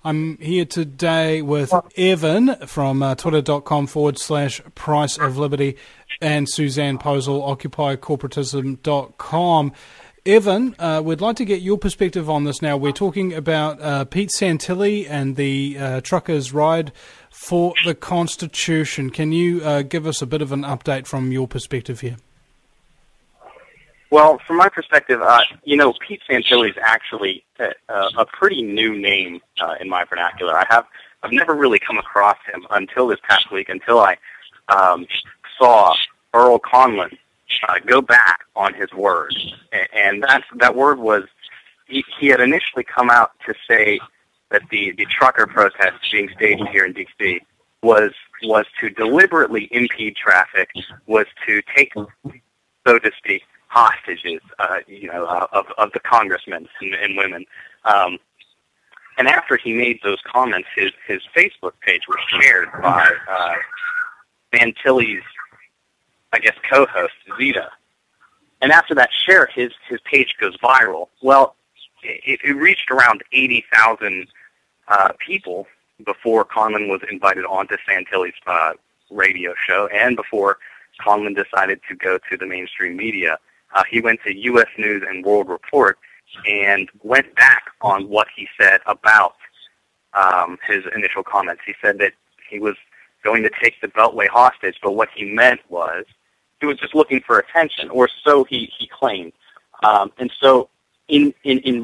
I'm here today with Evan from twitter.com/Price of Liberty and Suzanne Posel, OccupyCorporatism.com. Evan, we'd like to get your perspective on this now. We're talking about Pete Santilli and the truckers' ride for the Constitution. Can you give us a bit of an update from your perspective here? Well, from my perspective, Pete Santilli is actually a pretty new name in my vernacular. I've never really come across him until this past week, until I saw Earl Conlon go back on his word. And that word was, he had initially come out to say that the trucker protest being staged here in D.C. was to deliberately impede traffic, was to take, so to speak, hostages, of the congressmen and women. And after he made those comments, his Facebook page was shared by Santilli's, I guess, co-host, Zeta. And after that share, his page goes viral. Well, it reached around 80,000 people before Conlon was invited onto Santilli's radio show, and before Conlon decided to go to the mainstream media. He went to U.S. News and World Report and went back on what he said about his initial comments. He said that he was going to take the Beltway hostage, but what he meant was he was just looking for attention, or so he claimed. And so in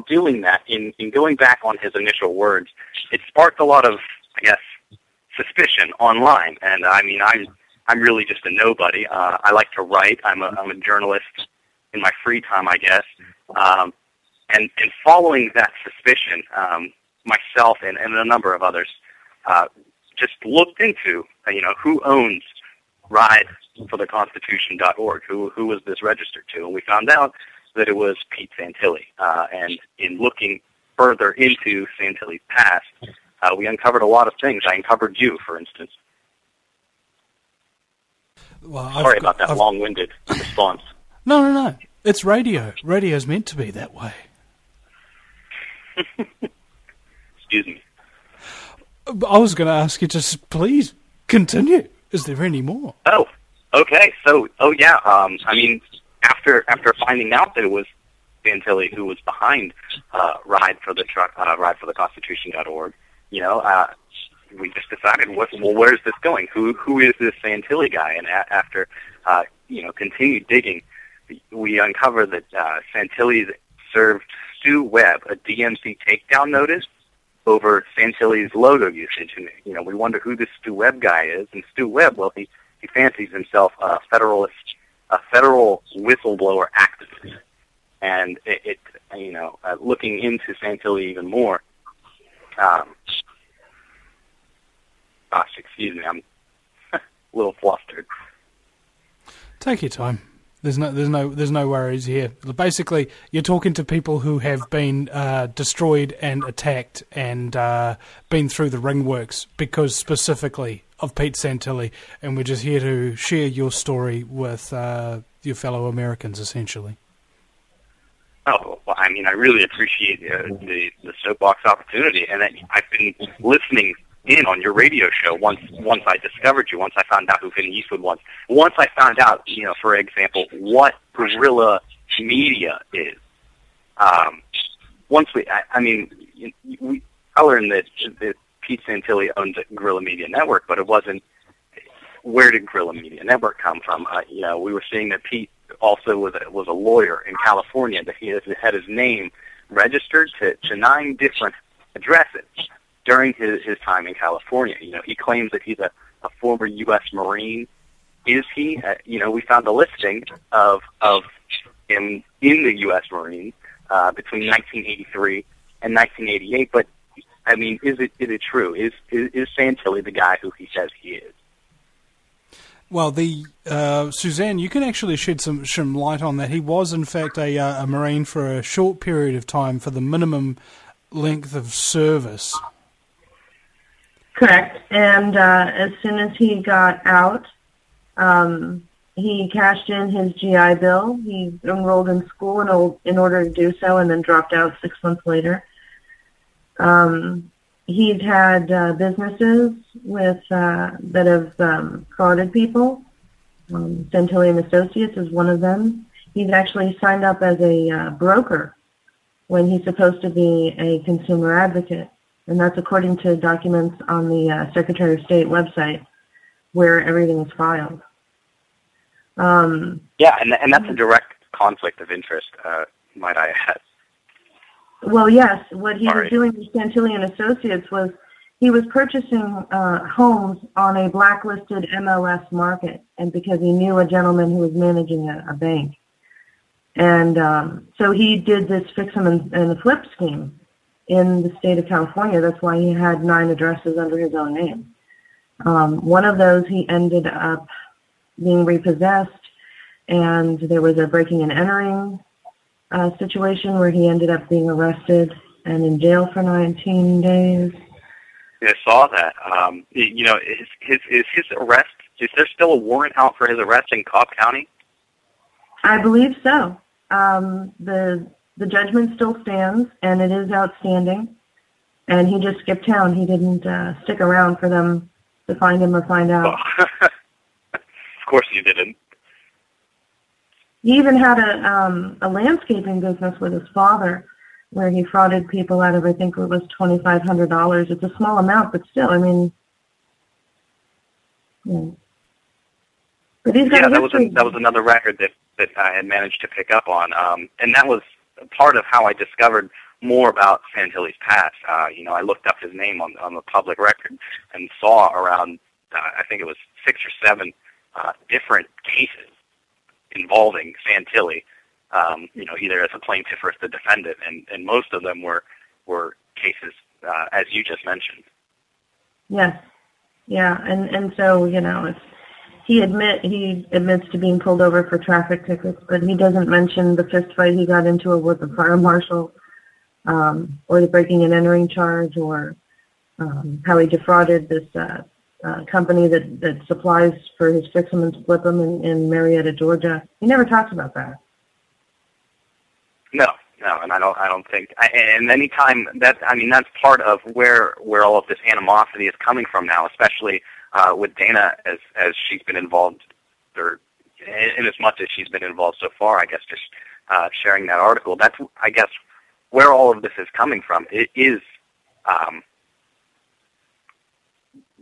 doing that, in going back on his initial words, it sparked a lot of, I guess, suspicion online. And I mean, I'm really just a nobody. I like to write. I'm a journalist in my free time, I guess. And following that suspicion, myself and a number of others just looked into, who owns ridefortheconstitution.org, who was this registered to, and we found out that it was Pete Santilli. And in looking further into Santilli's past, we uncovered a lot of things. I uncovered you, for instance. Well, Sorry about that long-winded response. No. It's radio. Radio's meant to be that way. Excuse me. I was going to ask you, just please continue. Is there any more? Oh, okay. So, after finding out that it was Santilli who was behind ridefortheconstitution.org, we just decided, where's this going? Who is this Santilli guy? And after continued digging, we uncovered that Santilli served Stu Webb a DMC takedown notice over Santilli's logo usage. And, we wonder who this Stu Webb guy is. And Stu Webb, well, he fancies himself a federal whistleblower activist. And looking into Santilli even more, excuse me, I'm a little flustered. Take your time. There's no worries here. Basically, you're talking to people who have been destroyed and attacked and been through the ringworks because specifically of Pete Santilli, and we're just here to share your story with your fellow Americans, essentially. Oh, well, I really appreciate the soapbox opportunity, and I've been listening in on your radio show once I discovered you, once I found out who Vinny Eastwood was, once I found out, for example, what guerrilla media is. I learned that Pete Santilli owns a Guerrilla Media Network, but it wasn't, where did Guerrilla Media Network come from? We were seeing that Pete also was a lawyer in California, that he had his name registered to 9 different addresses during his time in California. He claims that he's a former U.S. Marine. Is he? We found a listing of him in the U.S. Marines between 1983 and 1988. But is it true? Is Santilli the guy who he says he is? Well, Suzanne, you can actually shed some light on that. He was, in fact, a Marine for a short period of time for the minimum length of service. Correct. And as soon as he got out, he cashed in his GI Bill. He enrolled in school in order to do so, and then dropped out 6 months later. He's had businesses with that have frauded people. Santilli and Associates is one of them. He's actually signed up as a broker when he's supposed to be a consumer advocate, and that's according to documents on the Secretary of State website where everything is filed. Yeah, and that's a direct conflict of interest, might I add. Well, yes. What he was doing with Santilli and Associates was he was purchasing homes on a blacklisted MLS market, and because he knew a gentleman who was managing a bank. And so he did this fix them and flip scheme in the state of California. That's why he had 9 addresses under his own name. One of those he ended up being repossessed, and there was a breaking and entering situation where he ended up being arrested and in jail for 19 days. I saw that. You know, is his arrest, is there still a warrant out for his arrest in Cobb County? I believe so. The judgment still stands, and it is outstanding. And he just skipped town. He didn't stick around for them to find him or find out. Oh. Of course he didn't. He even had a landscaping business with his father where he frauded people out of, I think it was $2,500. It's a small amount, but still, I mean, yeah. But he's got that was another record that I had managed to pick up on, and that was part of how I discovered more about Santilli's past. You know, I looked up his name on the public record and saw around, I think it was 6 or 7 different cases involving Santilli. You know, either as a plaintiff or as the defendant, and most of them were cases as you just mentioned. Yes, yeah, and so you know, he admits to being pulled over for traffic tickets, but he doesn't mention the fist fight he got into with the fire marshal, or the breaking and entering charge, or how he defrauded this company that supplies for his fix 'em and flip 'em in Marietta, Georgia. He never talks about that. No, and I don't think. And anytime that, I mean, that's part of where all of this animosity is coming from now, especially with Dana as she's been involved, or in as much as she's been involved so far. I guess just sharing that article. That's, I guess, where all of this is coming from. It is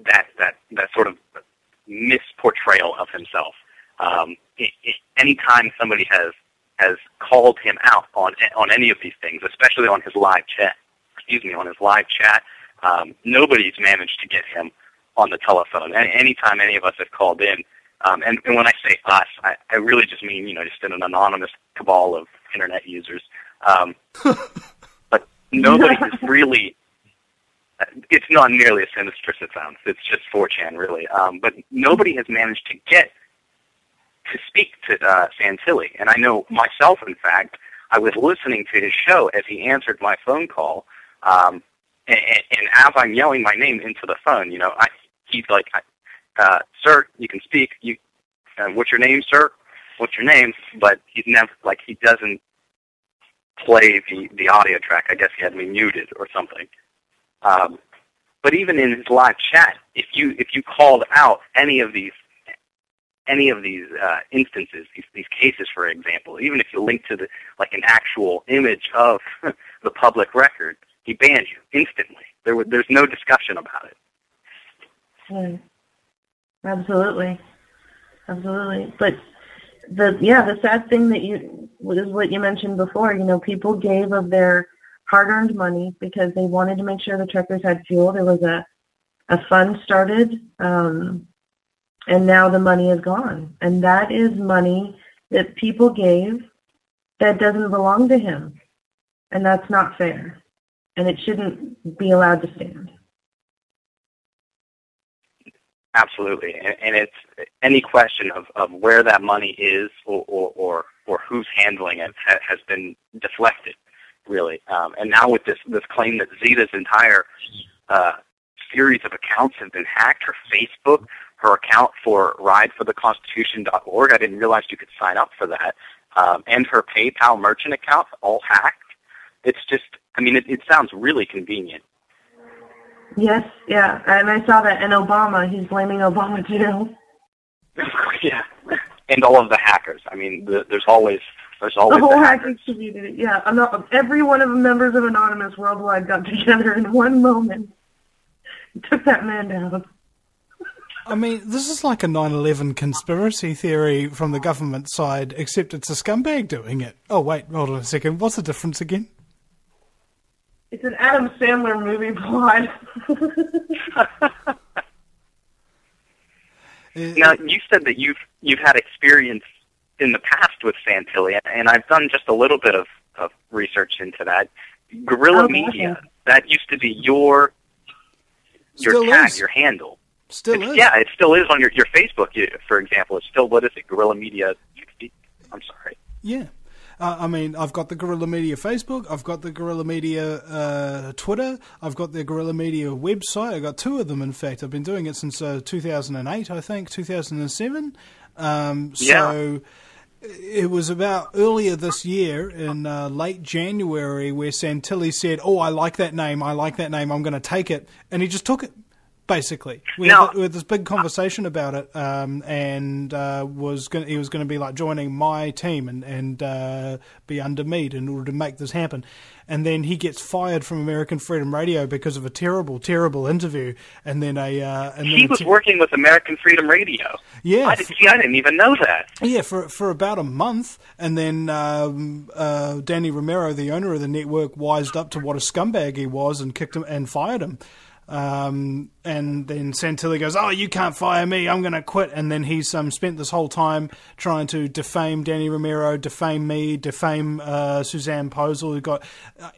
that sort of misportrayal of himself. Anytime somebody has called him out on any of these things, especially on his live chat. Nobody's managed to get him on the telephone. Anytime any of us have called in, and when I say us, I really just mean, you know, just an anonymous cabal of internet users. But nobody has really. It's not nearly as sinister as it sounds. It's just 4chan, really. But nobody has managed to speak to Santilli. And I know myself, in fact, I was listening to his show as he answered my phone call, and as I'm yelling my name into the phone, you know, he's like, "Sir, you can speak. What's your name, sir? What's your name?" But he's never, like, he doesn't play the audio track. I guess he had me muted or something. But even in his live chat, if you called out any of these instances, these cases, for example, even if you link to an actual image of the public record, he banned you instantly. There's no discussion about it. Absolutely. But the sad thing is what you mentioned before. You know, people gave of their hard-earned money because they wanted to make sure the truckers had fuel. There was a fund started, and now the money is gone. And that is money that people gave that doesn't belong to him. And that's not fair. And it shouldn't be allowed to stand. Absolutely. And it's any question of where that money is or who's handling it has been deflected, really. And now with this claim that Zita's entire series of accounts have been hacked, her Facebook, her account for ridefortheconstitution.org, I didn't realize you could sign up for that, and her PayPal merchant account, all hacked. It's just, I mean, it sounds really convenient. Yes, yeah, and I saw that. And Obama, he's blaming Obama too. Yeah, and all of the hackers. I mean, there's always the whole hacking community. Yeah, every one of the members of Anonymous worldwide got together in one moment and took that man down. I mean, this is like a 9/11 conspiracy theory from the government side, except it's a scumbag doing it. Oh, wait, hold on a second. What's the difference again? It's an Adam Sandler movie plot. Now, you said that you've had experience in the past with Santilli, and I've done just a little bit of research into that. Guerrilla Media, that used to be your tag, your handle. Still is. Yeah, it still is on your Facebook, for example. It's still, what is it, Guerrilla Media 60? I'm sorry. Yeah. I mean, I've got the Guerrilla Media Facebook, I've got the Guerrilla Media Twitter, I've got the Guerrilla Media website. I've got two of them, in fact. I've been doing it since 2008, I think, 2007. So it was about earlier this year, in late January, where Santilli said, oh, I like that name, I'm going to take it. And he just took it. Basically, we had this big conversation about it, and he was going to be like joining my team and be under me in order to make this happen. And then he gets fired from American Freedom Radio because of a terrible, terrible interview. And then he was working with American Freedom Radio. Yeah, I didn't even know that. Yeah, for about a month, and then Danny Romero, the owner of the network, wised up to what a scumbag he was and kicked him and fired him. And then Santilli goes, oh, you can't fire me, I'm going to quit. And then he's spent this whole time trying to defame Danny Romero, defame me, defame Suzanne Posel. We've got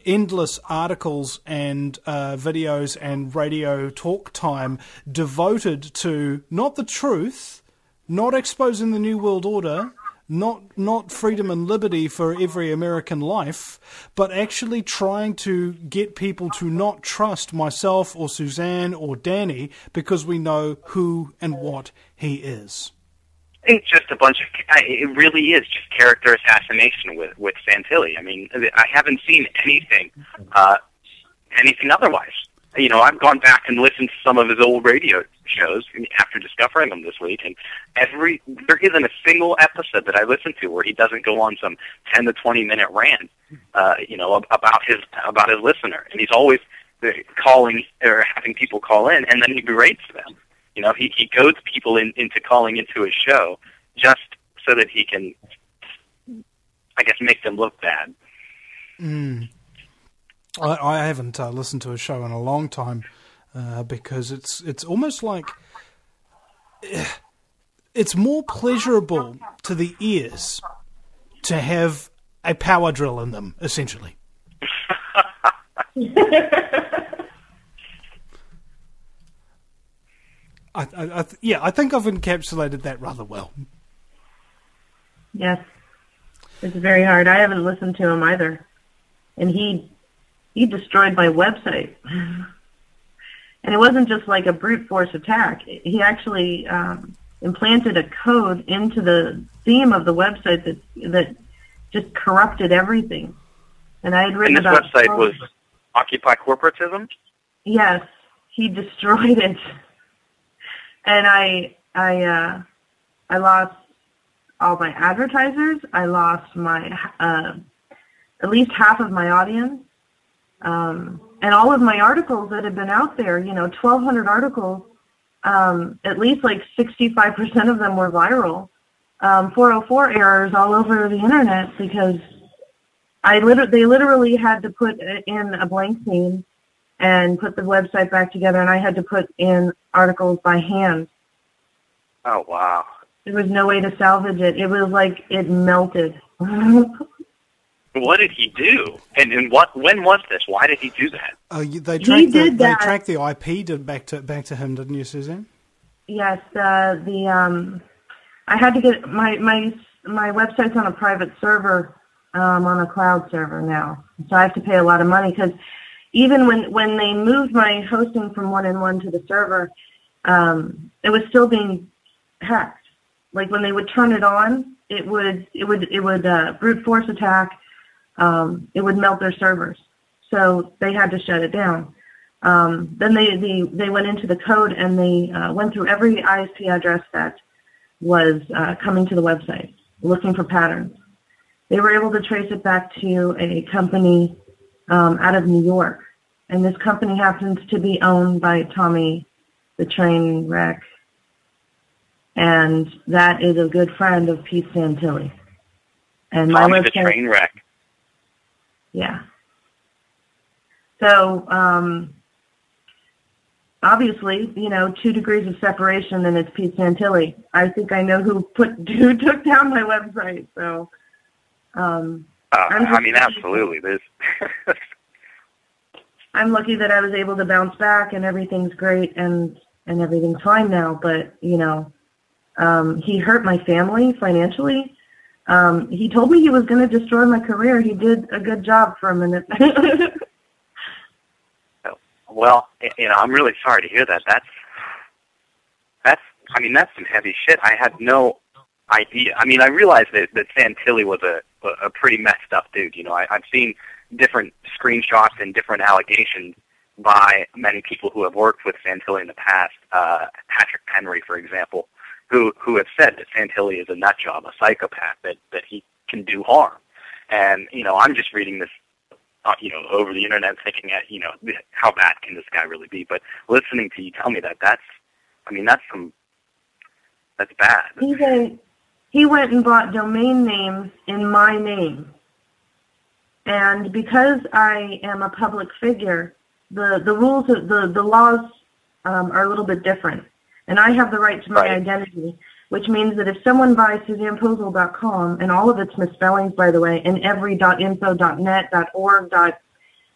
endless articles and videos and radio talk time devoted to not the truth, not exposing the New World Order, not freedom and liberty for every American life, but actually trying to get people to not trust myself or Suzanne or Danny because we know who and what he is. It's just a bunch of, it really is just character assassination with Santilli. I mean, I haven't seen anything otherwise. You know, I've gone back and listened to some of his old radio shows after discovering them this week, and there isn't a single episode that I listen to where he doesn't go on some 10 to 20 minute rant, about his listener, and he's always calling or having people call in, and then he berates them. You know, he goads people into calling into his show just so that he can, I guess, make them look bad. I haven't listened to a show in a long time because it's almost like it's more pleasurable to the ears to have a power drill in them, essentially. I think I've encapsulated that rather well. Yes, it's very hard. I haven't listened to him either, and he destroyed my website. And it wasn't just like a brute force attack. He actually implanted a code into the theme of the website that just corrupted everything. And I had written about... And this website was Occupy Corporatism? Yes, he destroyed it. And I lost all my advertisers. I lost my at least half of my audience. And all of my articles that had been out there, 1,200 articles, at least like 65% of them were viral. 404 errors all over the internet because they literally had to put in a blank theme and put the website back together, and I had to put in articles by hand. Oh, wow. There was no way to salvage it. It was like it melted. What did he do? And when was this? Why did he do that? They tracked the IP back to him, didn't you, Suzanne? Yes. I had to get my website's on a private server, on a cloud server now. So I have to pay a lot of money because even when they moved my hosting from 1&1 to the server, it was still being hacked. Like when they would turn it on, it would brute force attack. It would melt their servers. So they had to shut it down. Then they went into the code and they went through every ISP address that was coming to the website, looking for patterns. They were able to trace it back to a company out of New York. And this company happens to be owned by Tommy the Train Wreck. And that is a good friend of Pete Santilli. And Tommy the Train Wreck. Yeah. So, obviously, 2 degrees of separation, and it's Pete Santilli. I think I know who took down my website. So, absolutely. There's I'm lucky that I was able to bounce back, and everything's great, and everything's fine now. But he hurt my family financially. He told me he was going to destroy my career. He did a good job for a minute. Well, I'm really sorry to hear that. That's some heavy shit. I had no idea. I realized that Santilli was a pretty messed up dude. I've seen different screenshots and different allegations by many people who have worked with Santilli in the past. Patrick Henry, for example, who have said that Santilli is a nut job, a psychopath, that he can do harm. And, I'm just reading this, over the internet thinking at, how bad can this guy really be? But listening to you tell me that's bad. He went and bought domain names in my name. And because I am a public figure, the rules, the laws are a little bit different. And I have the right to my identity, which means that if someone buys SuzannePozel.com, and all of its misspellings, by the way, and every .info, .net, .org,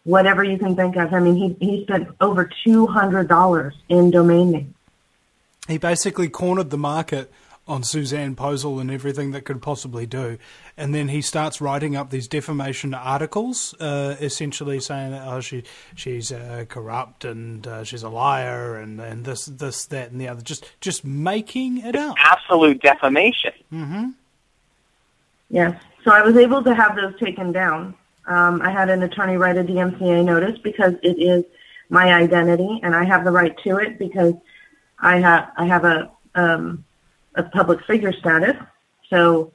whatever you can think of, he spent over $200 in domain names. He basically cornered the market on Suzanne Pozel and everything that could possibly do. And then he starts writing up these defamation articles, essentially saying that she's corrupt and she's a liar and this, that, and the other. Just making it up. Absolute defamation. Mm-hmm. Yes. So I was able to have those taken down. I had an attorney write a DMCA notice because it is my identity, and I have the right to it because I have a public figure status. So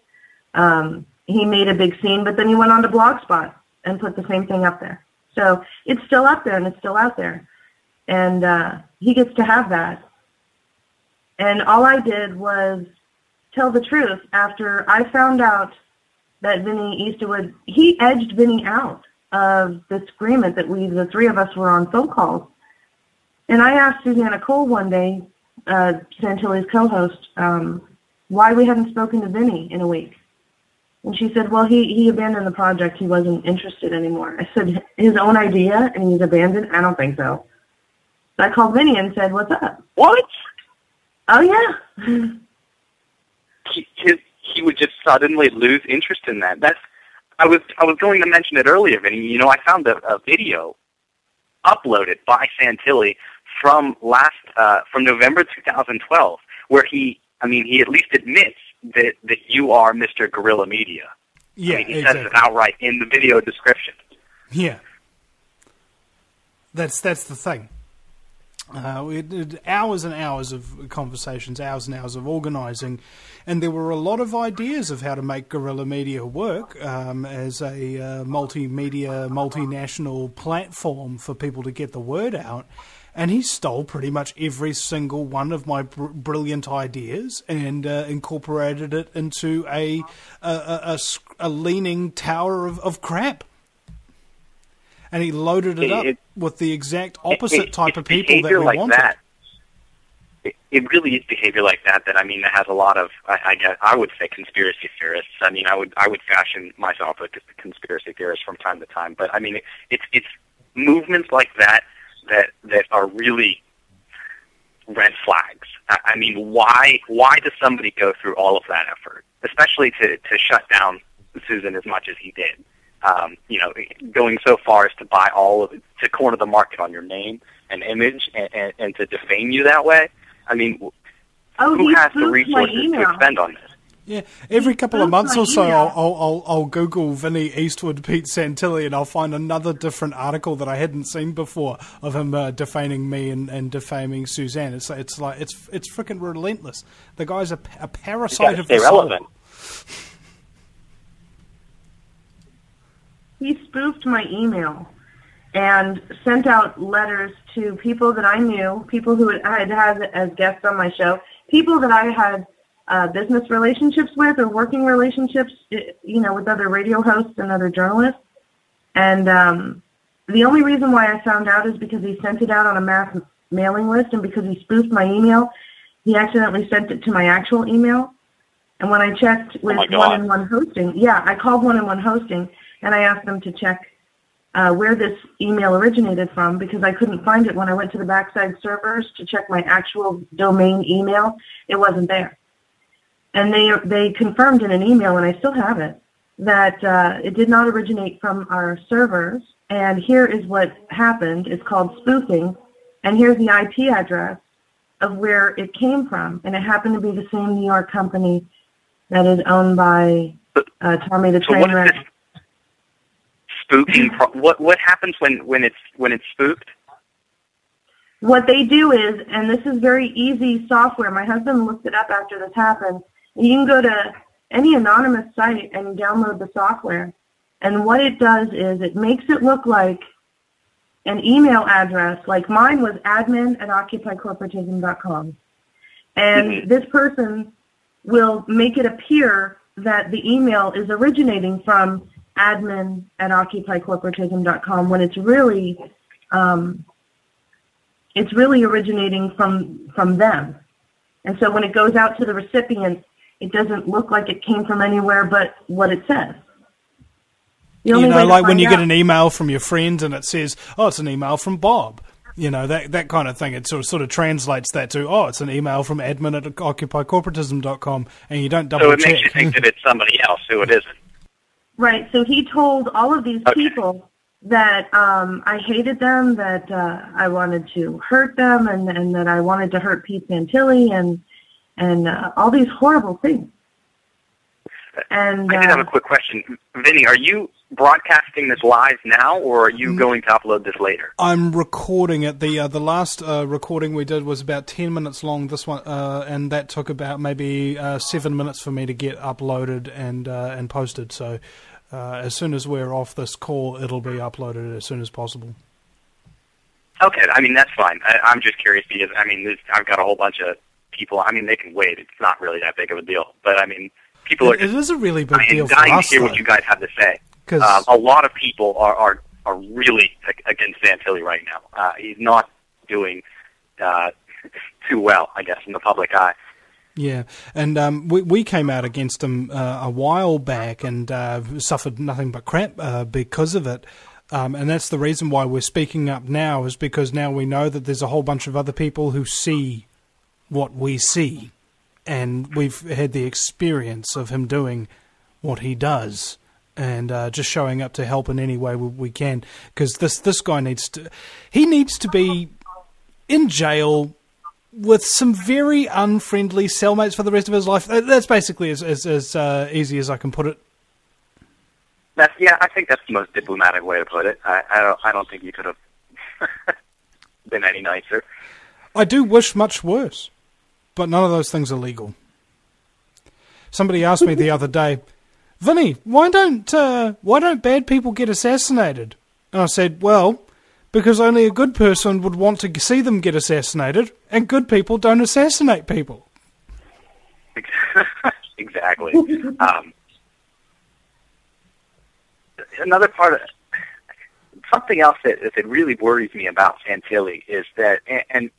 he made a big scene, but then he went on to Blogspot and put the same thing up there. So it's still up there, and it's still out there. And he gets to have that. And all I did was tell the truth after I found out that Vinny Easterwood, he edged Vinny out of this agreement that the three of us were on phone calls. And I asked Susanna Cole one day, Santilli's co-host, why we hadn't spoken to Vinny in a week. And she said, well, he abandoned the project. He wasn't interested anymore. I said, his own idea, and he's abandoned? I don't think so. So I called Vinny and said, what's up? What? Oh, yeah. He would just suddenly lose interest in that. I was going to mention it earlier, Vinny. I found a video uploaded by Santilli from November 2012, where he at least admits that you are Mr. Guerrilla Media. Yeah, he exactly. says it outright in the video description. Yeah, that's the thing. We did hours and hours of conversations, hours and hours of organising, and there were a lot of ideas of how to make guerrilla media work as a multimedia, multinational platform for people to get the word out. And he stole pretty much every single one of my brilliant ideas and incorporated it into a leaning tower of crap. And he loaded it up with the exact opposite type of people that we wanted. That, it really is behavior like that that has a lot of, I would say, conspiracy theorists. I would fashion myself as a conspiracy theorist from time to time. But it's movements like that are really red flags. Why does somebody go through all of that effort, especially to shut down Susan as much as he did? Going so far as to buy all of it, to corner the market on your name and image, and to defame you that way. Who has the resources to expend on this? Yeah, every couple of months or so, I'll Google Vinny Eastwood, Pete Santilli, and I'll find another different article that I hadn't seen before of him defaming me and defaming Suzanne. It's freaking relentless. The guy's a parasite of the soul. Relevant. He spoofed my email and sent out letters to people that I knew, people who I had had as guests on my show, people that I had business relationships with or working relationships, with other radio hosts and other journalists. And the only reason why I found out is because he sent it out on a mass mailing list, and because he spoofed my email, he accidentally sent it to my actual email. And when I checked with One-in-One Hosting, I called One-in-One Hosting, and I asked them to check where this email originated from, because I couldn't find it when I went to the backside servers to check my actual domain email. It wasn't there. And they confirmed in an email, and I still have it, that it did not originate from our servers. And here is what happened. It's called spoofing. And here's the IP address of where it came from. And it happened to be the same New York company that is owned by Tommy the Train Wreck. Spooking? What happens when it's spoofed? What they do is, and this is very easy software. My husband looked it up after this happened. You can go to any anonymous site and download the software. And what it does is it makes it look like an email address. Like mine was admin@occupycorporatism.com. And this person will make it appear that the email is originating from admin@occupycorporatism.com when it's really originating from them. And so when it goes out to the recipient, it doesn't look like it came from anywhere but what it says. Like when you get an email from your friend and it says, oh, it's an email from Bob. That kind of thing. It sort of translates that to, oh, it's an email from admin@occupycorporatism.com, and you don't double check. So it makes you think that it's somebody else who it isn't. Right. So he told all of these people that I hated them, that I wanted to hurt them, and that I wanted to hurt Pete Santilli, and all these horrible things. And I did have a quick question. Vinny, are you broadcasting this live now, or are you going to upload this later? I'm recording it. The last recording we did was about 10 minutes long, this one, and that took about maybe 7 minutes for me to get uploaded and posted. So as soon as we're off this call, it'll be uploaded as soon as possible. Okay, I mean, that's fine. I'm just curious because, I've got a whole bunch of people. They can wait. It's not really that big of a deal. But, people are... It is a really big deal for us, dying to hear what you guys have to say. A lot of people are really against Santilli right now. He's not doing too well, I guess, in the public eye. Yeah, and we came out against him a while back and suffered nothing but crap because of it. And that's the reason why we're speaking up now, is because now we know that there's a whole bunch of other people who see what we see. And we've had the experience of him doing what he does. And just showing up to help in any way we can, because this guy needs to be in jail with some very unfriendly cellmates for the rest of his life. That's basically as easy as I can put it. I think that's the most diplomatic way to put it. I don't think you could have been any nicer. I do wish much worse, but none of those things are legal. Somebody asked me the other day, Vinny, why don't bad people get assassinated? And I said, well, because only a good person would want to see them get assassinated, and good people don't assassinate people. Exactly. Another part of something else that really worries me about Santilli is that, and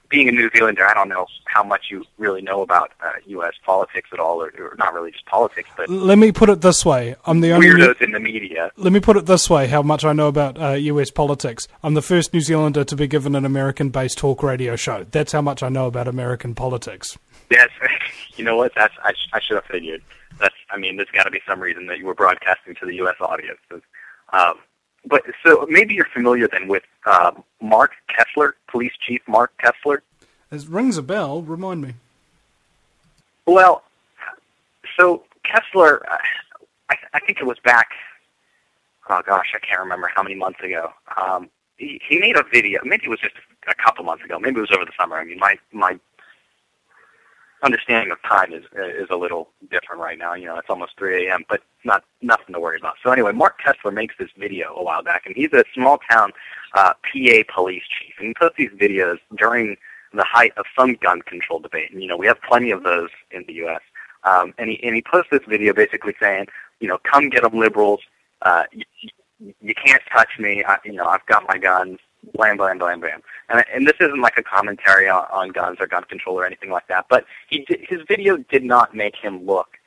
being a New Zealander, I don't know how much you really know about U.S. politics at all, or not really just politics, but let me put it this way: I'm the only weirdos in the media. Let me put it this way: how much I know about U.S. politics. I'm the first New Zealander to be given an American-based talk radio show. That's how much I know about American politics. Yes, you know what? I should have figured. There's got to be some reason that you were broadcasting to the U.S. audience. But so maybe you're familiar then with Mark Kessler, Police Chief Mark Kessler. It rings a bell. Remind me. Well, So Kessler, I think it was back, oh gosh, I can't remember how many months ago. He made a video, maybe it was just a couple months ago, maybe it was over the summer. I mean, my understanding of time is a little different right now. You know, it's almost 3 a.m., but nothing to worry about. So anyway, Mark Kessler makes this video a while back, and he's a small-town PA police chief, and he posts these videos during the height of some gun control debate. And, you know, we have plenty of those in the U.S. And he posts this video basically saying, you know, come get them, liberals. You can't touch me. I've got my guns. Blam, blam, blam, blam. And this isn't like a commentary on guns or gun control or anything like that, but his video did not make him look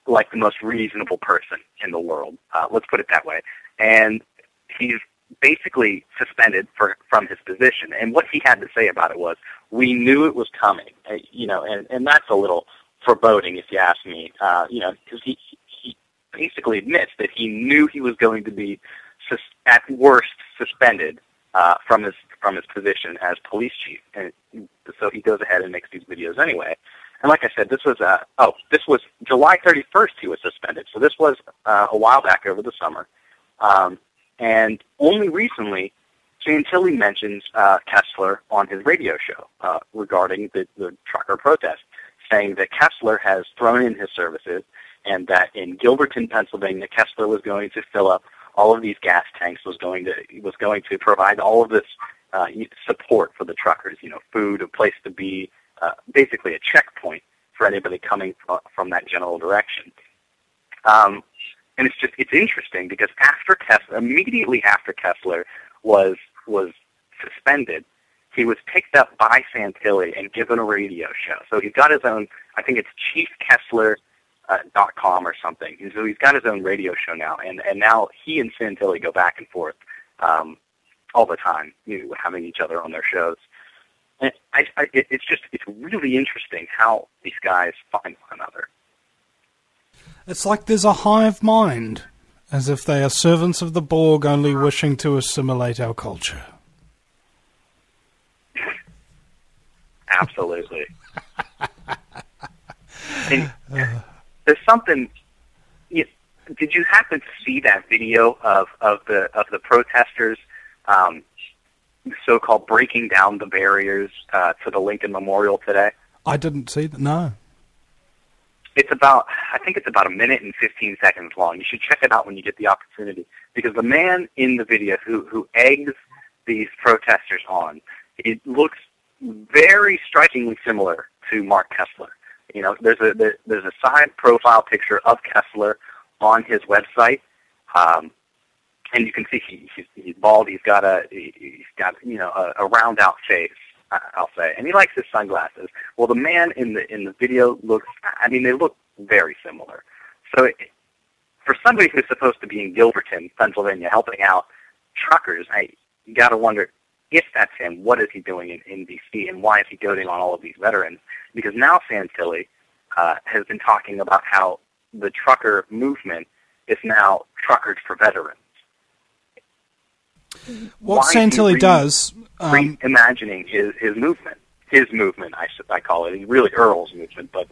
like the most reasonable person in the world. Let's put it that way. And he's basically suspended from his position. And what he had to say about it was, we knew it was coming, and that's a little foreboding, if you ask me, because he basically admits that he knew he was going to be, at worst, suspended from his position as police chief, and so he goes ahead and makes these videos anyway. And like I said, this was July 31st he was suspended, so this was a while back over the summer. And only recently, Santilli mentions Kessler on his radio show regarding the trucker protest, saying that Kessler has thrown in his services and that in Gilberton, Pennsylvania, Kessler was going to fill up all of these gas tanks, was going to provide all of this support for the truckers, food, a place to be, basically a checkpoint for anybody coming from that general direction. And it's interesting because immediately after Kessler was suspended, he was picked up by Santilli and given a radio show. So he's got his own, I think it's chiefkessler.com or something. And so he's got his own radio show now, and now he and Santilli go back and forth all the time, having each other on their shows. And it's really interesting how these guys find one another. It's like there's a hive mind, as if they are servants of the Borg only wishing to assimilate our culture. Absolutely. And there's something. Did you happen to see that video of the protesters, so-called breaking down the barriers to the Lincoln Memorial today? I didn't see that. No. I think it's about a minute and 15 seconds long. You should check it out when you get the opportunity, because the man in the video who eggs these protesters on, it looks very strikingly similar to Mark Kessler. There's a side profile picture of Kessler on his website, and you can see he's bald. He's got a round out face, I'll say, and he likes his sunglasses. Well, the man in the video they look very similar. So for somebody who's supposed to be in Gilberton, Pennsylvania, helping out truckers, you got to wonder, if that's him, what is he doing in D.C., and why is he doting on all of these veterans? Because now Santilli has been talking about how the trucker movement is now Truckers for Veterans. What Santilli does... reimagining his movement. His movement, I call it. Really Earl's movement, but,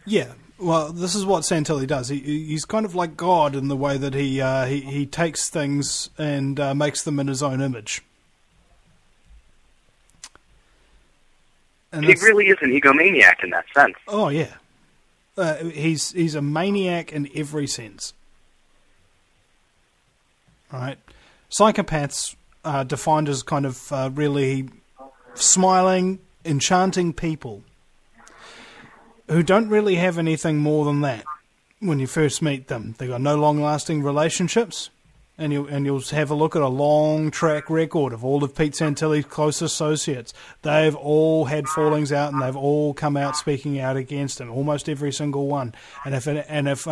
Yeah, well, this is what Santilli does. He's kind of like God in the way that he takes things and makes them in his own image. And he really is an egomaniac in that sense. Oh, yeah. He's a maniac in every sense. All right. Psychopaths are defined as kind of really smiling, enchanting people who don't really have anything more than that when you first meet them. They've got no long-lasting relationships, and you'll have a look at a long track record of all of Pete Santilli's close associates. They've all had fallings out, and they've all come out speaking out against him, almost every single one. And if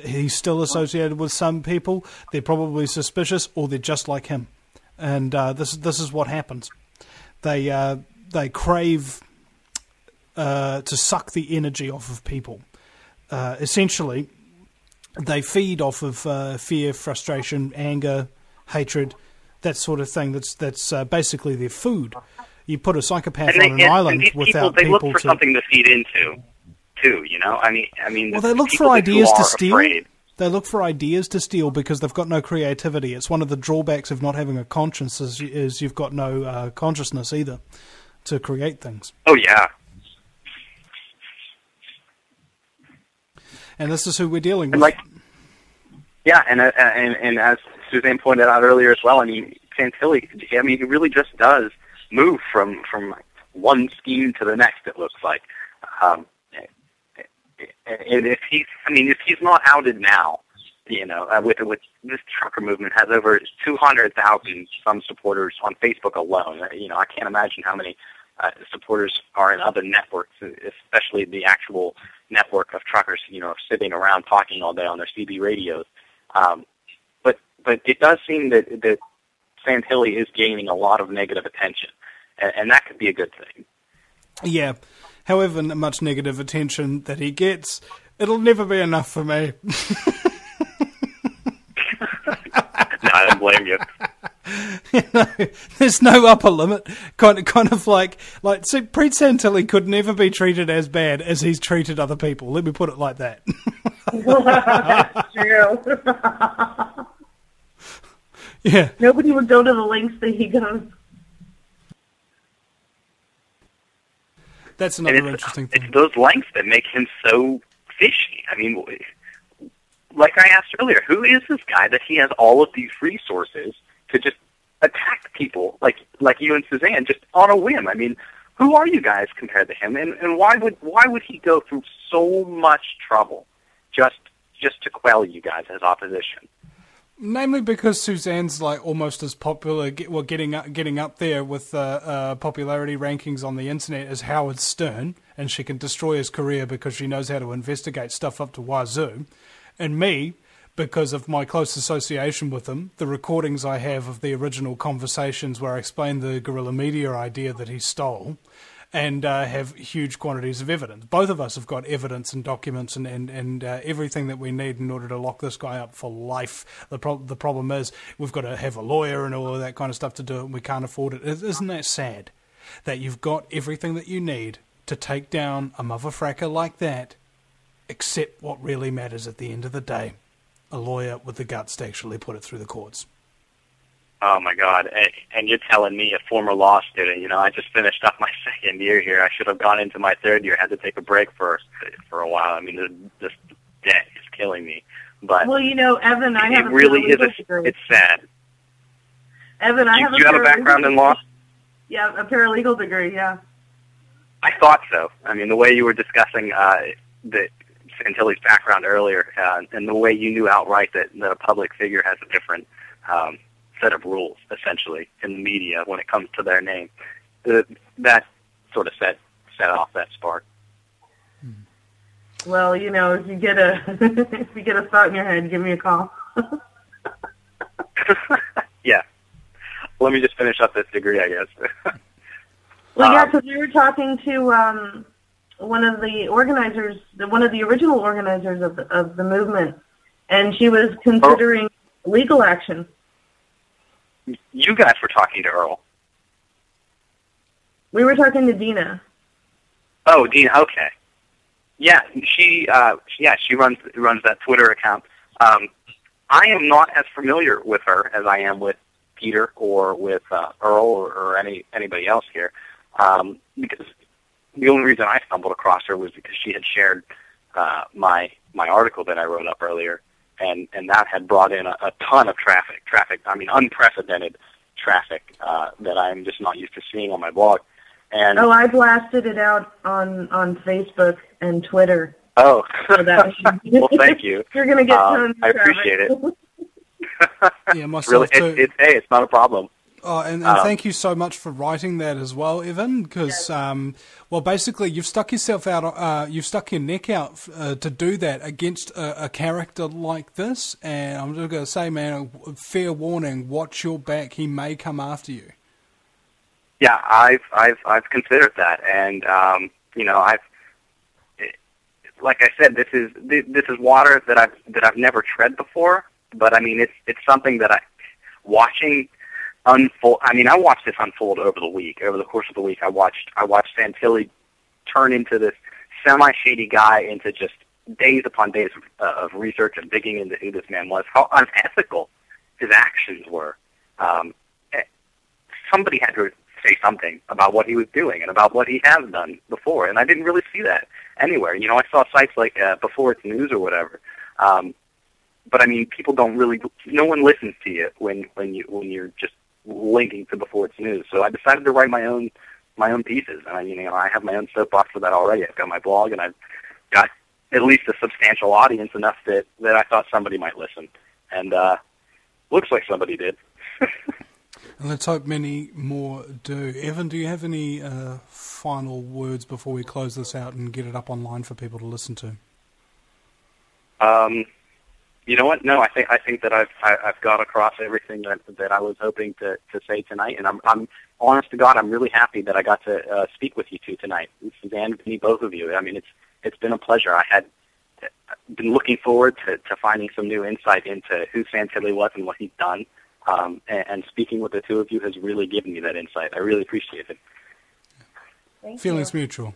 he's still associated with some people, they're probably suspicious, or they're just like him. And this is what happens. They crave to suck the energy off of people. Essentially, they feed off of fear, frustration, anger, hatred, that sort of thing. That's basically their food. You put a psychopath on an island without people. They look for to... something to feed into, too. You know, I mean. Well, they look for ideas to steal. They look for ideas to steal because they've got no creativity. It's one of the drawbacks of not having a conscience is you've got no consciousness either to create things. Oh yeah. And this is who we're dealing with. And and as Suzanne pointed out earlier as well, I mean, Santilli, I mean, he really just does move from one scheme to the next, it looks like. And if he's not outed now, you know, with this trucker movement has over 200,000 some supporters on Facebook alone. You know, I can't imagine how many supporters are in other networks, especially the actual network of truckers, you know, sitting around talking all day on their CB radios. But it does seem that Santilli is gaining a lot of negative attention, and that could be a good thing. Yeah. However much negative attention that he gets, it'll never be enough for me. No, I don't blame you. You know, there's no upper limit. Kind of like see, Pete Santilli could never be treated as bad as he's treated other people. Let me put it like that. That's true. Yeah. Nobody would go to the lengths that he goes. That's another interesting thing. It's those lengths that make him so fishy. I mean, like I asked earlier, who is this guy that he has all of these resources to just attack people like you and Suzanne just on a whim? I mean, who are you guys compared to him, and why would he go through so much trouble just to quell you guys as opposition? Namely because Suzanne's like almost as popular, getting up there with popularity rankings on the internet as Howard Stern, and she can destroy his career because she knows how to investigate stuff up to wazoo. And me, because of my close association with him, the recordings I have of the original conversations where I explained the guerrilla media idea that he stole, and have huge quantities of evidence. Both of us have got evidence and documents and everything that we need in order to lock this guy up for life. The problem is we've got to have a lawyer and all of that kind of stuff to do it, and we can't afford it. Isn't that sad that you've got everything that you need to take down a motherfracker like that, except what really matters at the end of the day, a lawyer with the guts to actually put it through the courts? Oh, my God. And you're telling me, a former law student, you know, I just finished up my second year here. I should have gone into my third year. I had to take a break for a while. I mean, this debt is killing me. But well, you know, Evan, I have a paralegal degree. It's sad. Evan, I have you have a background in law? Yeah, a paralegal degree, yeah. I thought so. I mean, the way you were discussing the Santilli's background earlier, and the way you knew outright that a public figure has a different set of rules, essentially, in the media when it comes to their name. That sort of set off that spark. Well, you know, if you get a thought in your head, give me a call. Yeah. Let me just finish up this degree, I guess. Well, yeah, because we were talking to one of the organizers, one of the original organizers of the movement, and she was considering legal action. You guys were talking to Earl. We were talking to Dina. Oh, Dina. Okay. Yeah, she runs that Twitter account. I am not as familiar with her as I am with Peter or with Earl or anybody else here, because the only reason I stumbled across her was because she had shared my article that I wrote up earlier. And that had brought in a ton of traffic, I mean, unprecedented traffic that I'm just not used to seeing on my blog. And I blasted it out on Facebook and Twitter. Oh, so that well, thank you. You're going to get tons of I appreciate it. Yeah, myself really, too. It's not a problem. Oh, and thank you so much for writing that as well, Evan, because, well, basically you've stuck yourself out, you've stuck your neck out to do that against a character like this, and I'm just going to say, man, fair warning, watch your back, he may come after you. Yeah, I've considered that, and, you know, like I said, this is water that I've never tread before, but I mean, it's something that watching unfold. I mean, I watched this unfold over the week. Over the course of the week, I watched Santilli turn into this semi-shady guy into just days upon days of research and digging into who this man was, how unethical his actions were. Somebody had to say something about what he was doing and about what he has done before, and I didn't really see that anywhere. You know, I saw sites like Before It's News or whatever, but I mean, people don't really. No one listens to you when you're just linking to Before It's News. So I decided to write my own pieces, and I have my own soapbox for that already. I've got my blog, and I've got at least a substantial audience enough that I thought somebody might listen, and looks like somebody did. And let's hope many more do. Evan, do you have any final words before we close this out and get it up online for people to listen to? You know what? No, I think that I've got across everything that I was hoping to say tonight, and I'm honest to God, I'm really happy that I got to speak with you two tonight, Suzanne, me, both of you. I mean, it's been a pleasure. I had been looking forward to finding some new insight into who Santilli was and what he's done. And speaking with the two of you has really given me that insight. I really appreciate it. Feelings mutual.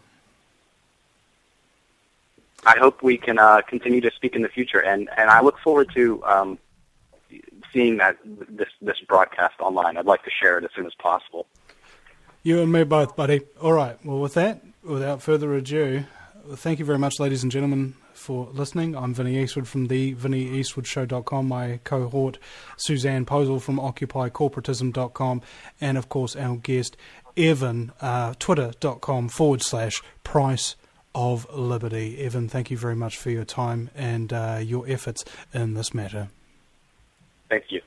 I hope we can continue to speak in the future, and I look forward to seeing this broadcast online. I'd like to share it as soon as possible. You and me both, buddy. All right. Well, with that, without further ado, thank you very much, ladies and gentlemen, for listening. I'm Vinny Eastwood from the VinnyEastwoodShow.com, my cohort Suzanne Posel from OccupyCorporatism.com, and of course our guest Evan, Twitter.com/Price of Liberty. Evan, thank you very much for your time and your efforts in this matter. Thank you.